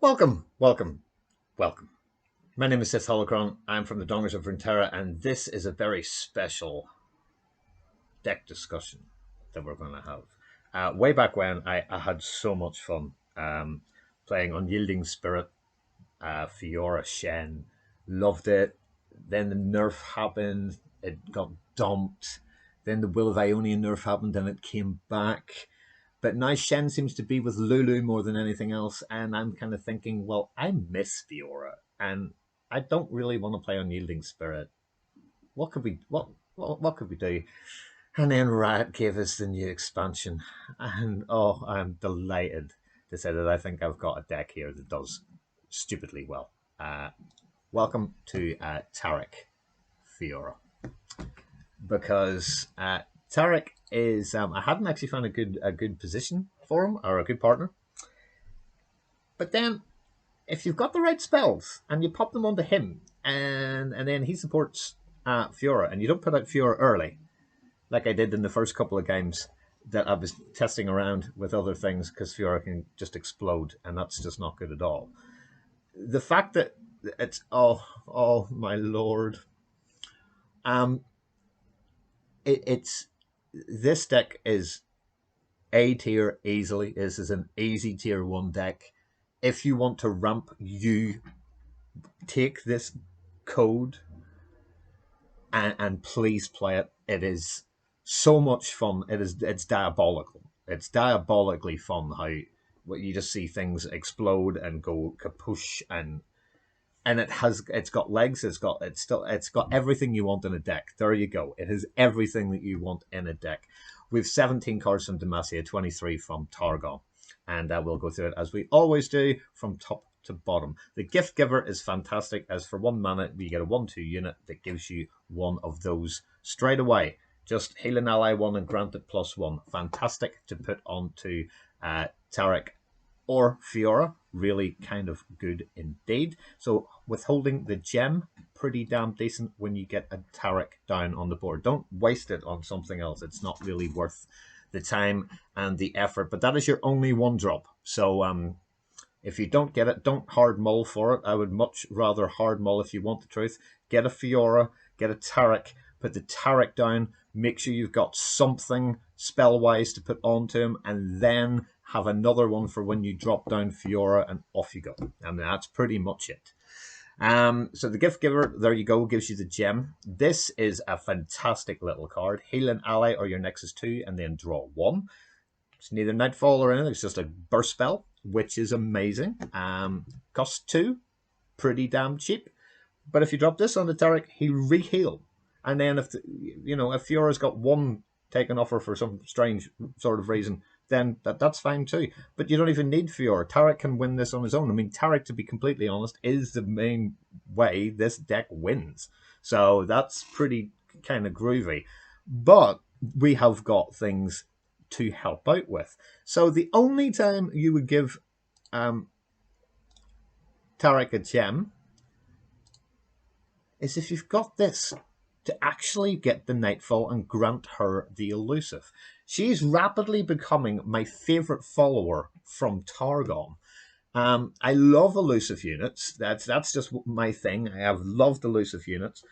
Welcome, welcome, welcome. My name is Sith Holocron. I'm from the Dongers of Runeterra, and this is a very special deck discussion that we're going to have. Way back when, I had so much fun playing Unyielding Spirit, Fiora Shen. Loved it. Then the nerf happened. It got dumped. Then the Will of Ionian nerf happened, and it came back. But now Shen seems to be with Lulu more than anything else, and I'm kind of thinking, well, I miss Fiora, and I don't really want to play Unyielding Spirit. What could we do? And then Riot gave us the new expansion, and oh, I'm delighted to say that I think I've got a deck here that does stupidly well. Uh, Welcome to Taric Fiora, because Taric is I hadn't actually found a good position for him or a good partner, but then if you've got the right spells and you pop them onto him, and then he supports Fiora, and you don't put out Fiora early, like I did in the first couple of games that I was testing around with other things, because Fiora can just explode, and that's just not good at all. The fact that it's oh my lord, um, it's this deck is A tier easily. This is an easy tier one deck. If you want to ramp, you take this code and please play it. It is so much fun. It's diabolical. It's diabolically fun how you just see things explode and go kapoosh, and it's got legs. It's got everything you want in a deck. There you go. It has everything that you want in a deck. We've 17 cards from Demacia, 23 from Targon, and we'll go through it as we always do from top to bottom. The gift giver is fantastic, as for 1 mana you get a 1/2 unit that gives you one of those straight away. Just heal an ally one and grant it +1. Fantastic to put onto Taric or Fiora. Really kind of good indeed. So withholding the gem, pretty damn decent when you get a Taric down on the board. Don't waste it on something else. It's not really worth the time and the effort. But that is your only one drop. So if you don't get it, don't hard mull for it. I would much rather hard mull, if you want the truth. Get a Fiora, get a Taric, put the Taric down, make sure you've got something spell-wise to put onto him, and then have another one for when you drop down Fiora, and off you go. And that's pretty much it. So the gift giver, there you go, gives you the gem. This is a fantastic little card. Heal an ally or your Nexus 2 and then draw 1. It's neither Nightfall or anything, it's just a burst spell, which is amazing. Cost 2, pretty damn cheap. But if you drop this on the Taric, he re-heal. And then if Fiora's got 1 taken off her for some strange sort of reason, then that's fine too. But you don't even need Fiora. Taric can win this on his own. I mean, Taric, to be completely honest, is the main way this deck wins. So that's pretty kind of groovy. But we have got things to help out with. So the only time you would give Taric a gem is if you've got this to actually get the Nightfall and grant her the elusive. She's rapidly becoming my favourite follower from Targon. I love elusive units. That's just my thing. I have loved elusive units.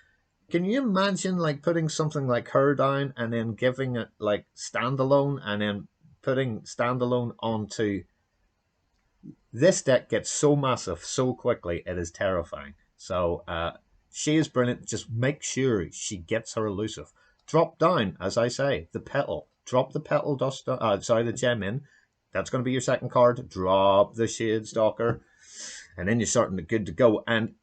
Can you imagine putting something like her down and then giving it standalone, and then putting standalone onto this deck? Gets so massive so quickly, it is terrifying. So she is brilliant. Just make sure she gets her elusive. Drop down, as I say, the petal. Drop the petal dust. The gem in. That's going to be your second card. Drop the Shade Stalker, and then you're starting to good to go. And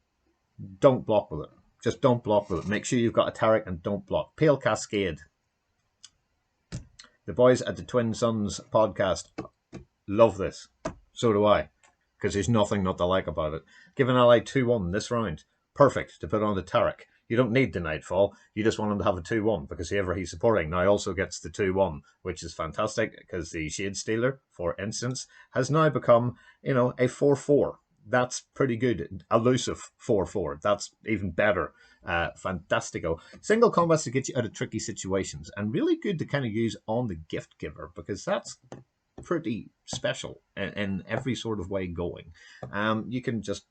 don't block with it. Just don't block with it. Make sure you've got a Taric and don't block. Pale Cascade. The boys at the Twin Sons podcast love this. So do I, because there's nothing not to like about it. Give an ally 2/1 this round. Perfect to put on the Taric. You don't need the Nightfall. You just want him to have a 2/1, because whoever he's supporting now also gets the 2/1, which is fantastic, because the Shade Stealer, for instance, has now become, a 4/4. That's pretty good. Elusive 4/4. That's even better. Fantastico. Single combats to get you out of tricky situations, and really good to kind of use on the gift giver, because pretty special in every sort of way going. You can just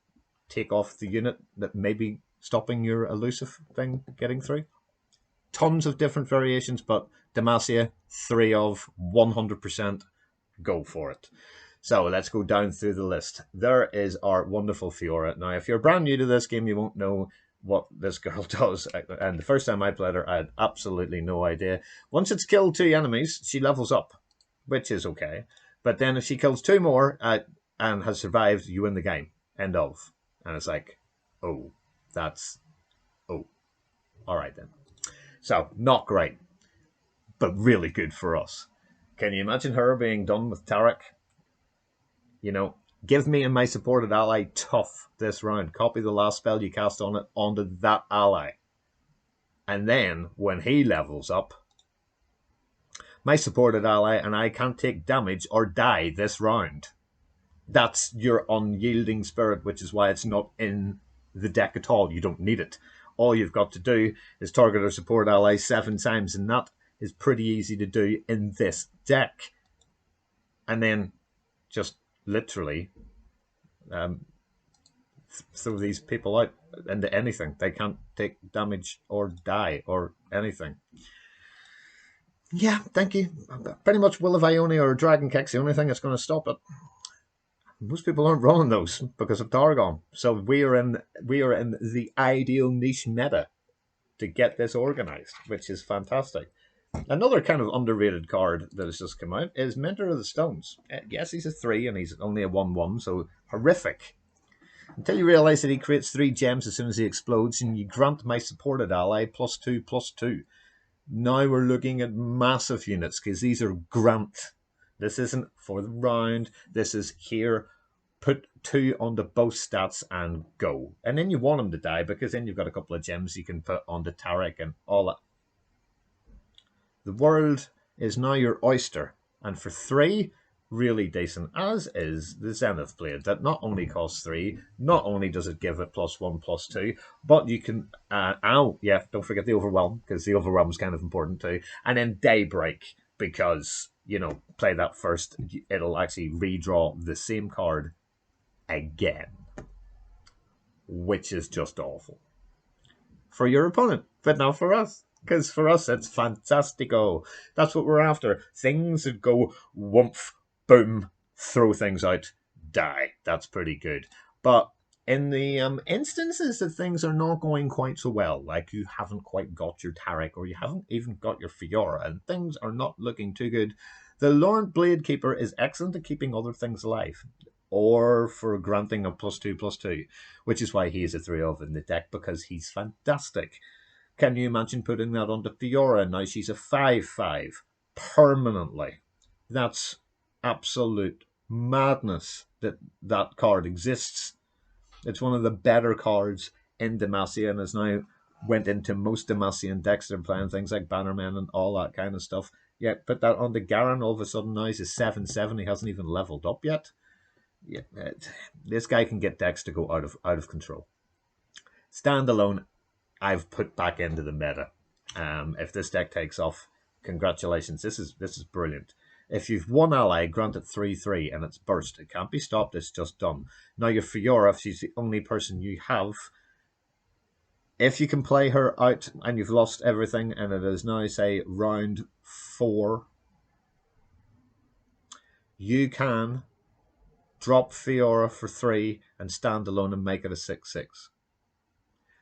take off the unit that may be stopping your elusive thing getting through. Tons of different variations, but Demacia, 3 of 100%, go for it. So let's go down through the list. There is our wonderful Fiora. Now, if you're brand new to this game, you won't know what this girl does. And the first time I played her, I had absolutely no idea. Once it's killed 2 enemies, she levels up, which is okay. But then if she kills 2 more and has survived, you win the game. End of. And it's like, oh, that's, oh, all right then. So, not great, but really good for us. Can you imagine her being done with Taric? You know, give me and my supported ally tough this round. Copy the last spell you cast on it onto that ally. And then, when he levels up, my supported ally and I can't take damage or die this round. That's your unyielding spirit, which is why it's not in the deck at all. You don't need it. All you've got to do is target our support ally 7 times, and that is pretty easy to do in this deck. And then just literally throw these people out into anything. They can't take damage or die or anything. Yeah, thank you. Pretty much Will of Ionia or Dragon Kick's the only thing that's going to stop it. Most people aren't running those because of Targon. So we are in the ideal niche meta to get this organized, which is fantastic. Another kind of underrated card that has just come out is Mentor of the Stones. Yes, he's a 3 and he's only a 1/1, so horrific. Until you realize that he creates 3 gems as soon as he explodes, and you grant my supported ally +2/+2. Now we're looking at massive units because these are grant. This isn't for the round. This is here. Put 2 onto both stats and go. And then you want him to die because then you've got a couple of gems you can put onto Taric and all that. The world is now your oyster. And for 3, really decent, as is the Zenith Blade, that not only costs 3, not only does it give it +1/+2, but you can, don't forget the Overwhelm, because the Overwhelm is kind of important too, and then Daybreak, because, you know, play that first, it'll actually redraw the same card again, which is just awful for your opponent, but not for us. Because for us, it's fantastico. That's what we're after. Things that go woomph, boom, throw things out, die. That's pretty good. But in the instances that things are not going quite so well, like you haven't quite got your Taric or you haven't even got your Fiora and things are not looking too good, the Lord Blade Keeper is excellent at keeping other things alive, or for granting a +2/+2, which is why he is a 3 of in the deck, because he's fantastic. Can you imagine putting that onto Fiora? Now she's a 5/5 permanently. That's absolute madness that that card exists. It's one of the better cards in Demacia and has now went into most Demacian decks that are playing things like Bannermen and all that kind of stuff. Yeah, put that onto Garen, all of a sudden now he's a 7/7. He hasn't even leveled up yet. Yeah, this guy can get decks to go out of control. Standalone, I've put back into the meta. If this deck takes off, congratulations. This is brilliant. If you've one ally, grant it 3/3 and it's burst. It can't be stopped, it's just done. Now your Fiora, if she's the only person you have, if you can play her out and you've lost everything and it is now, say, round 4, you can drop Fiora for 3 and stand alone and make it a 6/6.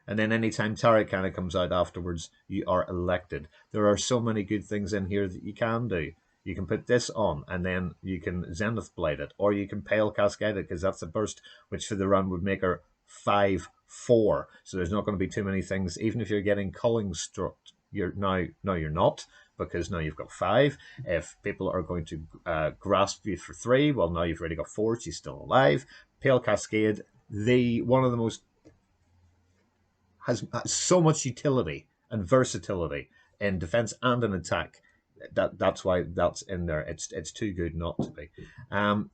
And then anytime Taric kind of comes out afterwards, you are elected. There are so many good things in here that you can do. You can put this on, and then you can Zenith Blade it, or you can Pale Cascade it, because that's a burst, which for the run would make her 5/4. So there's not going to be too many things. Even if you're getting Culling Struck, you're not, because now you've got 5. If people are going to grasp you for 3, well, now you've already got 4. She's still alive. Pale Cascade, one of the most, has so much utility and versatility in defense and in attack. That's why that's in there. It's too good not to be. And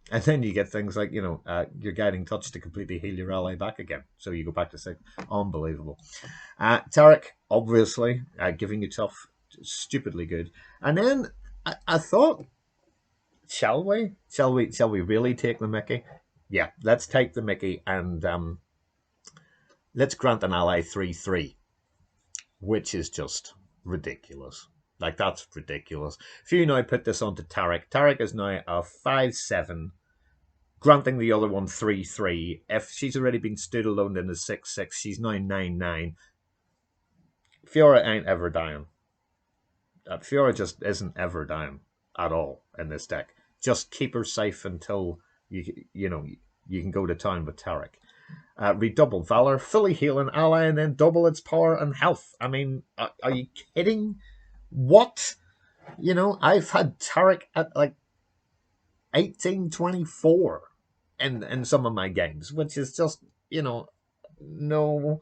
then you get things like, your Guiding Touch to completely heal your ally back again. So you go back to 6. Unbelievable. Taric, obviously, giving you tough, stupidly good. And then I thought shall we? Shall we really take the Mickey? Yeah, let's take the Mickey and let's grant an ally 3/3, which is just ridiculous. Like, that's ridiculous. If you now put this onto Taric, Taric is now a 5/7, granting the other one 3/3. If she's already been stood alone in the 6/6, she's now 9/9. Fiora ain't ever dying. Fiora just isn't ever dying at all in this deck. Just keep her safe until you know you can go to town with Taric. Redouble Valor, fully heal an ally, and then double its power and health. I mean, are you kidding? What? You know, I've had Taric at like 1824 in some of my games, which is just, you know, no,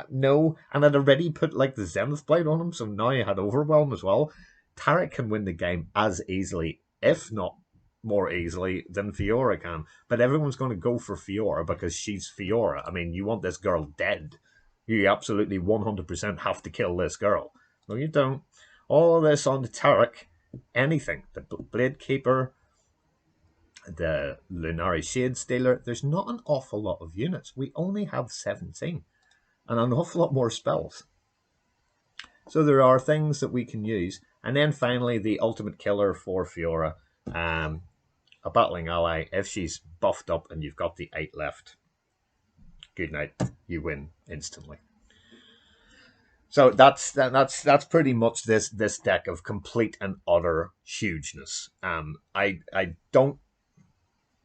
no. And I'd already put like the Zenith Blade on him, so now I had Overwhelm as well. Taric can win the game as easily, if not more easily, than Fiora can. But everyone's going to go for Fiora because she's Fiora. I mean, you want this girl dead. You absolutely 100% have to kill this girl. No, you don't. All of this on the Taric, anything. The Blade Keeper, the Lunari Shade Stealer. There's not an awful lot of units. We only have 17. And an awful lot more spells. So there are things that we can use. And then finally, the ultimate killer for Fiora. A battling ally, if she's buffed up and you've got the 8 left, good night, you win instantly. So that's pretty much this deck of complete and utter hugeness. I don't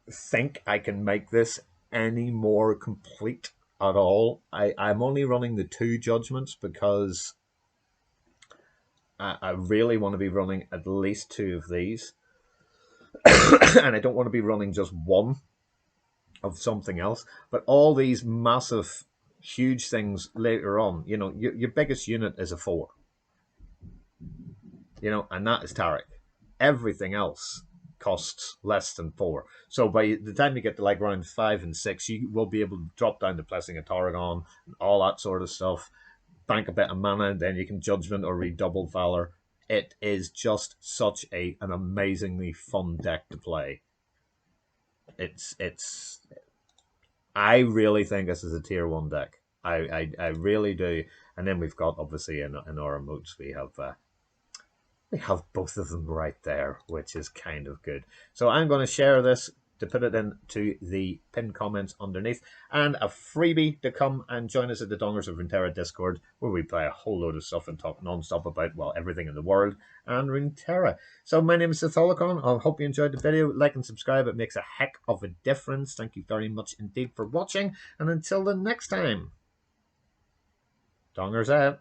think I can make this any more complete at all. I'm only running the 2 judgments because I really want to be running at least 2 of these. And I don't want to be running just one of something else. But all these massive, huge things later on, you know, your biggest unit is a 4. You know, and that is Taric. Everything else costs less than 4. So by the time you get to like round 5 and 6, you will be able to drop down to Blessing of Tarragon and all that sort of stuff. Bank a bit of mana, and then you can Judgment or Redouble Valor. It is just such an amazingly fun deck to play. It's. I really think this is a tier 1 deck. I really do. And then we've got, obviously, in our emotes, we have both of them right there, which is kind of good. So I'm going to share this to put it into the pinned comments underneath, and a freebie to come and join us at the Dongers of Runeterra Discord, where we play a whole load of stuff and talk non-stop about, well, everything in the world and Runeterra. So my name is Sitholicon. I hope you enjoyed the video. Like and subscribe. It makes a heck of a difference. Thank you very much indeed for watching, and until the next time, Dongers out.